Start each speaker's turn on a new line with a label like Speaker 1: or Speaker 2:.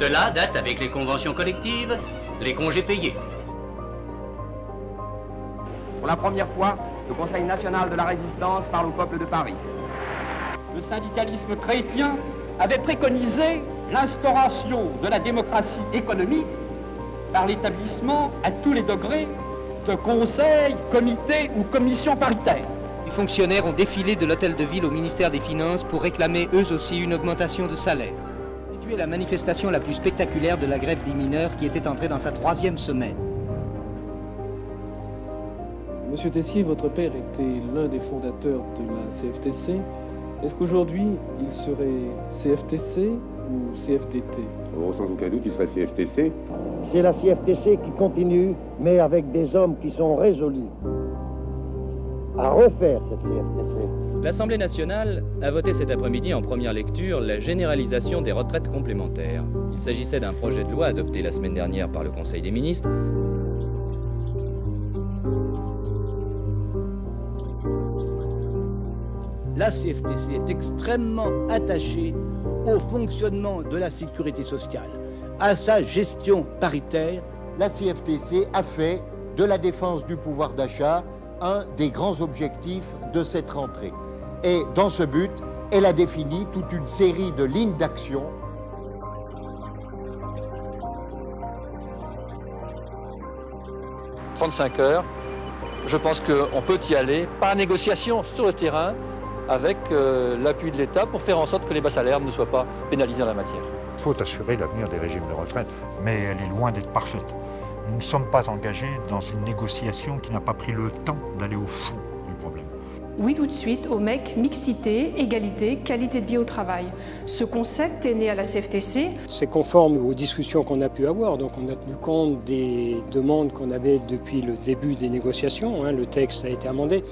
Speaker 1: De là date avec les conventions collectives, les congés payés.
Speaker 2: Pour la première fois, le Conseil national de la résistance parle au peuple de Paris. Le syndicalisme chrétien avait préconisé l'instauration de la démocratie économique par l'établissement à tous les degrés de conseils, comités ou commissions paritaires.
Speaker 3: Les fonctionnaires ont défilé de l'hôtel de ville au ministère des Finances pour réclamer eux aussi une augmentation de salaire. C'était la manifestation la plus spectaculaire de la grève des mineurs qui était entrée dans sa 3e semaine.
Speaker 4: Monsieur Tessier, votre père était l'un des fondateurs de la CFTC. Est-ce qu'aujourd'hui, il serait CFTC ou CFDT?
Speaker 5: Sans aucun doute, il serait CFTC.
Speaker 6: C'est la CFTC qui continue, mais avec des hommes qui sont résolus à refaire cette CFTC.
Speaker 7: L'Assemblée nationale a voté cet après-midi en première lecture la généralisation des retraites complémentaires. Il s'agissait d'un projet de loi adopté la semaine dernière par le Conseil des ministres.
Speaker 8: La CFTC est extrêmement attachée au fonctionnement de la sécurité sociale, à sa gestion paritaire.
Speaker 6: La CFTC a fait de la défense du pouvoir d'achat un des grands objectifs de cette rentrée. Et dans ce but, elle a défini toute une série de lignes d'action.
Speaker 9: « 35 heures, je pense qu'on peut y aller par négociation sur le terrain avec l'appui de l'État pour faire en sorte que les bas salaires ne soient pas pénalisés en la matière.
Speaker 10: Il faut assurer l'avenir des régimes de retraite, mais elle est loin d'être parfaite. Nous ne sommes pas engagés dans une négociation qui n'a pas pris le temps d'aller au fond du problème.
Speaker 11: Oui, tout de suite, au MEC, mixité, égalité, qualité de vie au travail. Ce concept est né à la CFTC.
Speaker 12: C'est conforme aux discussions qu'on a pu avoir, donc on a tenu compte des demandes qu'on avait depuis le début des négociations. Le texte a été amendé.